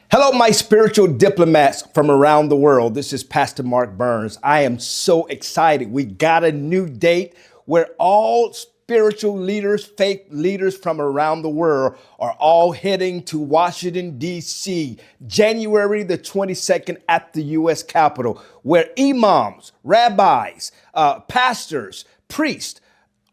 Hello, my spiritual diplomats from around the world. This is Pastor Mark Burns. I am so excited. We got a new date where all spiritual leaders, faith leaders from around the world are all heading to Washington, D.C., January the 22nd at the U.S. Capitol, where imams, rabbis, pastors, priests,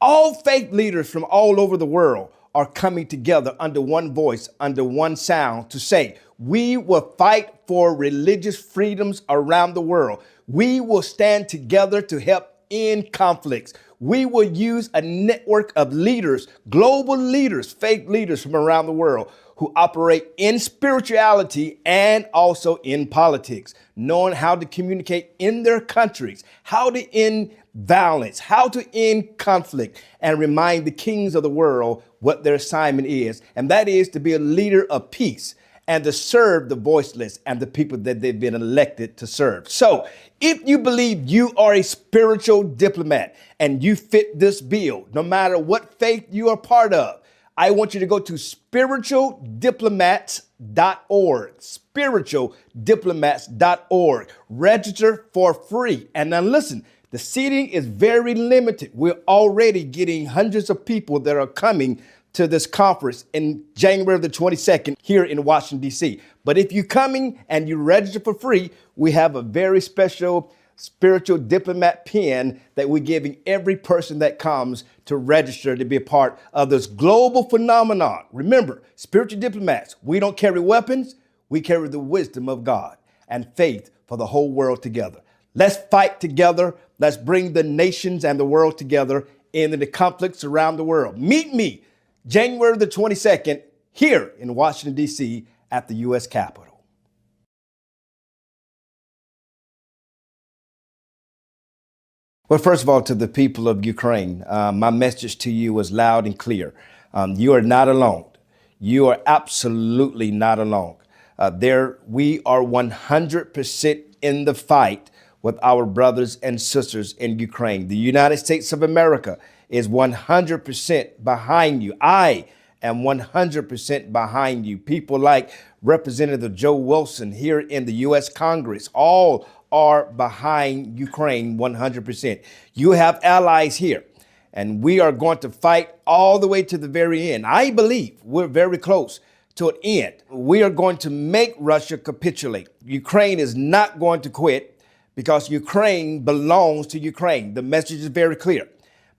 all faith leaders from all over the world are coming together under one voice, under one sound to say, we will fight for religious freedoms around the world. We will stand together to help end conflicts. We will use a network of leaders, global leaders, faith leaders from around the world who operate in spirituality and also in politics, knowing how to communicate in their countries, how to end violence, how to end conflict, and remind the kings of the world what their assignment is. And that is to be a leader of peace and to serve the voiceless and the people that they've been elected to serve. So if you believe you are a spiritual diplomat and you fit this bill, no matter what faith you are part of, I want you to go to spiritualdiplomats.org, spiritualdiplomats.org. Register for free. And now listen, the seating is very limited. We're already getting hundreds of people that are coming to this conference in January the 22nd here in Washington, D.C. But if you're coming and you register for free, we have a very special spiritual diplomat pin that we're giving every person that comes to register to be a part of this global phenomenon. Remember, spiritual diplomats, we don't carry weapons, we carry the wisdom of God and faith for the whole world together. Let's fight together. Let's bring the nations and the world together in the conflicts around the world. Meet me January the 22nd here in Washington, D.C. at the U.S. Capitol. Well, first of all, to the people of Ukraine, my message to you was loud and clear. You are not alone. You are absolutely not alone. We are 100% in the fight with our brothers and sisters in Ukraine. The United States of America is 100% behind you. I am 100% behind you. People like Representative Joe Wilson here in the U.S. Congress, all are behind Ukraine 100%. You have allies here, and we are going to fight all the way to the very end. I believe we're very close to an end. We are going to make Russia capitulate. Ukraine is not going to quit because Ukraine belongs to Ukraine. The message is very clear.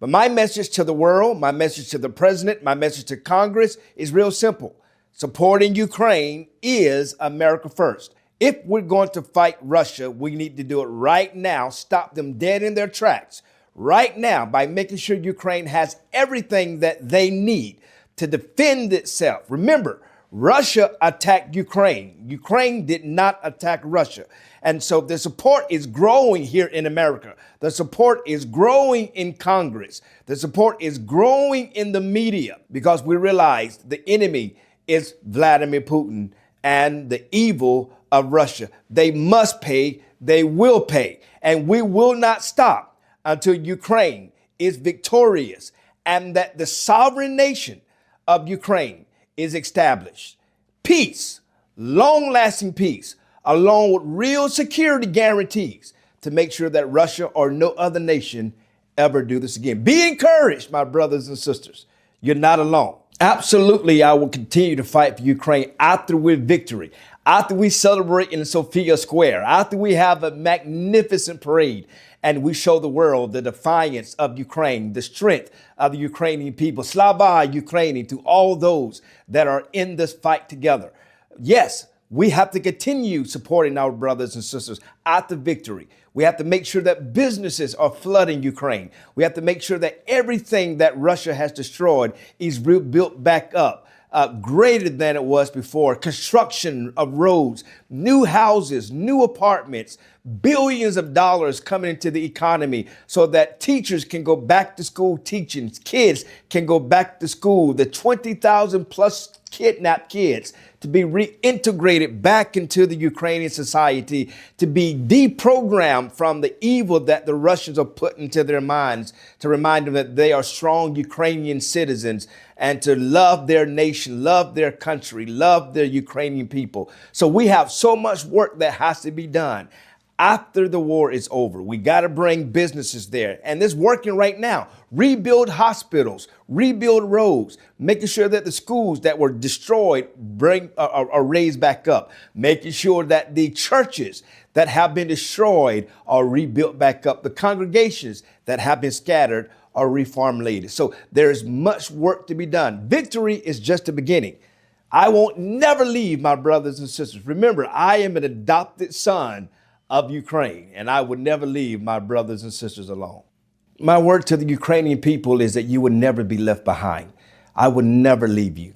But my message to the world, my message to the president, my message to Congress is real simple. Supporting Ukraine is America first. If we're going to fight Russia, we need to do it right now, stop them dead in their tracks right now by making sure Ukraine has everything that they need to defend itself. Remember, Russia attacked Ukraine. Ukraine did not attack Russia. And so the support is growing here in America. The support is growing in Congress. The support is growing in the media because we realize the enemy is Vladimir Putin and the evil of Russia. They must pay. They will pay. And we will not stop until Ukraine is victorious and that the sovereign nation of Ukraine is established. Peace, long-lasting peace, along with real security guarantees to make sure that Russia or no other nation ever do this again. Be encouraged, my brothers and sisters. You're not alone. Absolutely, I will continue to fight for Ukraine after we're victory, after we celebrate in Sophia Square, after we have a magnificent parade and we show the world the defiance of Ukraine, the strength of the Ukrainian people. Slava Ukraini, to all those that are in this fight together. Yes, we have to continue supporting our brothers and sisters after victory. We have to make sure that businesses are flooding Ukraine. We have to make sure that everything that Russia has destroyed is rebuilt back up, greater than it was before. Construction of roads, new houses, new apartments, billions of dollars coming into the economy so that teachers can go back to school teaching, kids can go back to school, the 20,000 plus kidnapped kids to be reintegrated back into the Ukrainian society, to be deprogrammed from the evil that the Russians are putting into their minds, to remind them that they are strong Ukrainian citizens and to love their nation, love their country, love their Ukrainian people. So we have so much work that has to be done. After the war is over, we got to bring businesses there. And this working right now. Rebuild hospitals, rebuild roads, making sure that the schools that were destroyed are raised back up, making sure that the churches that have been destroyed are rebuilt back up. The congregations that have been scattered are reformulated. So there's much work to be done. Victory is just the beginning. I won't never leave my brothers and sisters. Remember, I am an adopted son of Ukraine, and I would never leave my brothers and sisters alone. My word to the Ukrainian people is that you will never be left behind. I will never leave you.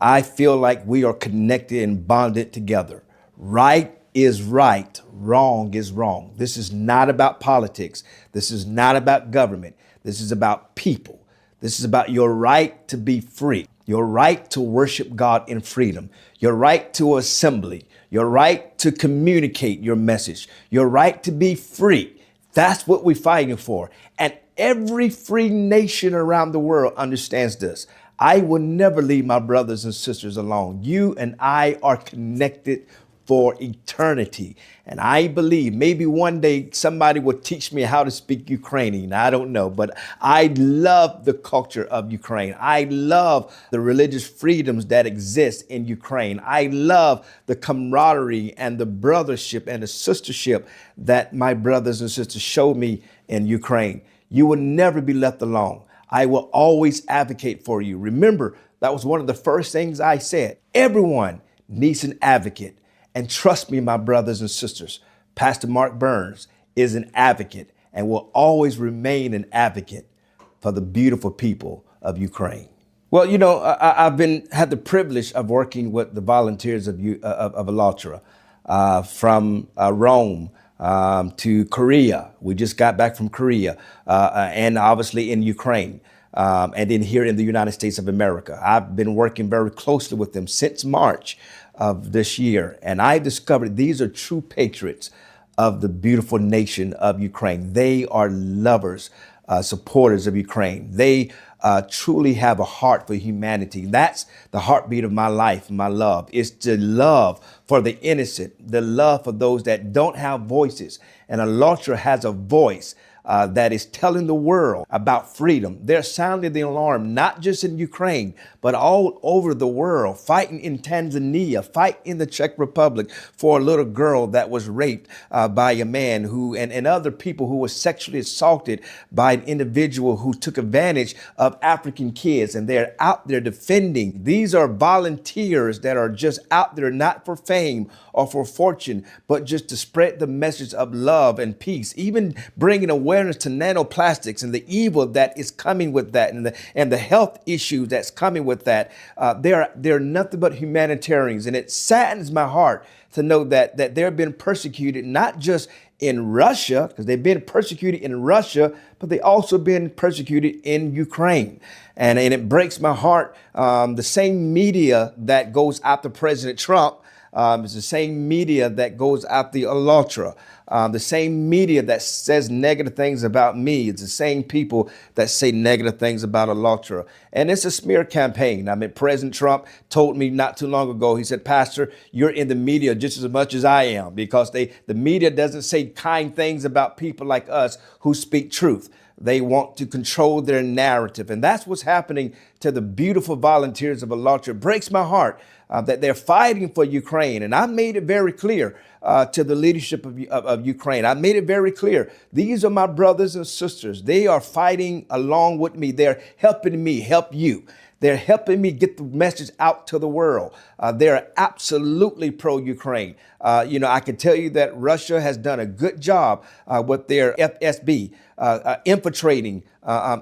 I feel like we are connected and bonded together. Right is right, wrong is wrong. This is not about politics. This is not about government. This is about people. This is about your right to be free, your right to worship God in freedom, your right to assembly, your right to communicate your message, your right to be free. That's what we're fighting for. And every free nation around the world understands this. I will never leave my brothers and sisters alone. You and I are connected for eternity. And I believe maybe one day somebody will teach me how to speak Ukrainian. I don't know, but I love the culture of Ukraine. I love the religious freedoms that exist in Ukraine. I love the camaraderie and the brothership and the sistership that my brothers and sisters showed me in Ukraine. You will never be left alone. I will always advocate for you. Remember, that was one of the first things I said. Everyone needs an advocate. And trust me, my brothers and sisters, Pastor Mark Burns is an advocate and will always remain an advocate for the beautiful people of Ukraine. Well, you know, I've had the privilege of working with the volunteers of ALLATRA from Rome to Korea. We just got back from Korea and obviously in Ukraine. And then here in the United States of America. I've been working very closely with them since March of this year. And I discovered these are true patriots of the beautiful nation of Ukraine. They are lovers, supporters of Ukraine. They truly have a heart for humanity. That's the heartbeat of my life, my love, is the love for the innocent, the love for those that don't have voices. And ALLATRA has a voice that is telling the world about freedom. They're sounding the alarm, not just in Ukraine, but all over the world, fighting in Tanzania, fighting in the Czech Republic for a little girl that was raped by a man who, and other people who were sexually assaulted by an individual who took advantage of African kids. And they're out there defending. These are volunteers that are just out there, not for fame or for fortune, but just to spread the message of love and peace, even bringing awareness to nanoplastics and the evil that is coming with that, and the health issues that's coming with that. They're nothing but humanitarians, and it saddens my heart to know that they're being persecuted not just in Russia, because they've been persecuted in Russia, but they also been persecuted in Ukraine. And it breaks my heart. The same media that goes after President Trump is the same media that goes after the ALLATRA. The same media that says negative things about me. It's the same people that say negative things about ALLATRA. And it's a smear campaign. I mean, President Trump told me not too long ago, he said, Pastor, you're in the media just as much as I am, because the media doesn't say kind things about people like us who speak truth. They want to control their narrative. And that's what's happening to the beautiful volunteers of ALLATRA. It breaks my heart that they're fighting for Ukraine. And I made it very clear to the leadership of Ukraine. I made it very clear. These are my brothers and sisters. They are fighting along with me. They're helping me help you. They're helping me get the message out to the world. They're absolutely pro-Ukraine. I can tell you that Russia has done a good job with their FSB infiltrating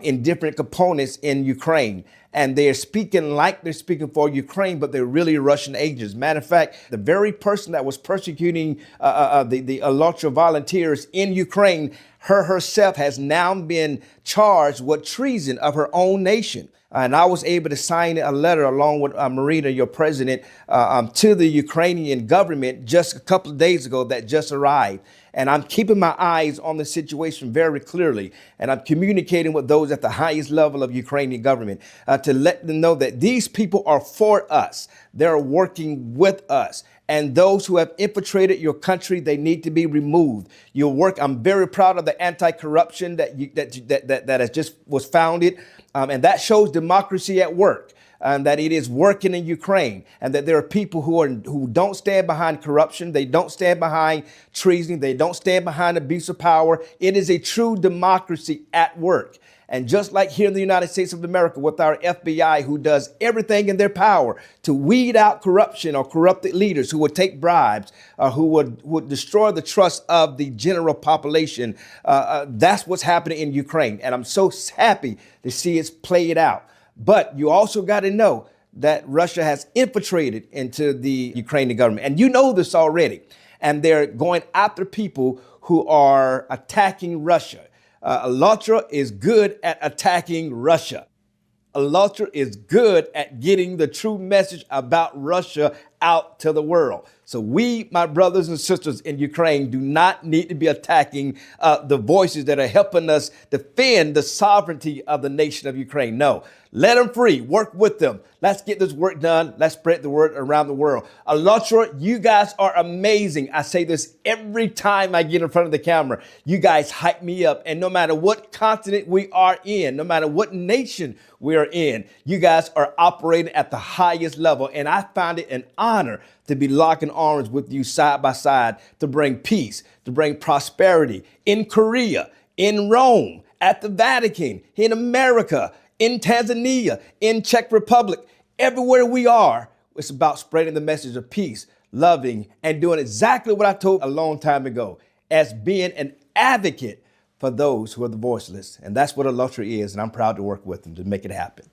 in different components in Ukraine. And they're speaking like they're speaking for Ukraine, but they're really Russian agents. Matter of fact, the very person that was persecuting the ALLATRA volunteers in Ukraine, herself has now been charged with treason of her own nation. And I was able to sign a letter along with Marina, your president, to the Ukrainian government just a couple of days ago that just arrived. And I'm keeping my eyes on the situation very clearly. And I'm communicating with those at the highest level of Ukrainian government to let them know that these people are for us. They're working with us. And those who have infiltrated your country, they need to be removed. Your work, I'm very proud of the anti-corruption that has just was founded. And that shows democracy at work. And that it is working in Ukraine, and that there are people who don't stand behind corruption, they don't stand behind treason, they don't stand behind abuse of power. It is a true democracy at work. And just like here in the United States of America with our FBI, who does everything in their power to weed out corruption or corrupted leaders who would take bribes, who would destroy the trust of the general population, that's what's happening in Ukraine. And I'm so happy to see it's played out. But you also got to know that Russia has infiltrated into the Ukrainian government. And you know this already. And they're going after people who are attacking Russia. ALLATRA is good at attacking Russia. ALLATRA is good at getting the true message about Russia out to the world. So we, my brothers and sisters in Ukraine, do not need to be attacking the voices that are helping us defend the sovereignty of the nation of Ukraine. No, let them free. Work with them. Let's get this work done. Let's spread the word around the world. ALLATRA, you guys are amazing. I say this every time I get in front of the camera. You guys hype me up. And no matter what continent we are in, no matter what nation we are in, you guys are operating at the highest level. And I find it an honor to be locking arms with you side by side to bring peace, to bring prosperity in Korea, in Rome, at the Vatican, in America, in Tanzania, in Czech Republic, everywhere we are. It's about spreading the message of peace, loving, and doing exactly what I told a long time ago, as being an advocate for those who are the voiceless. And that's what ALLATRA is, and I'm proud to work with them to make it happen.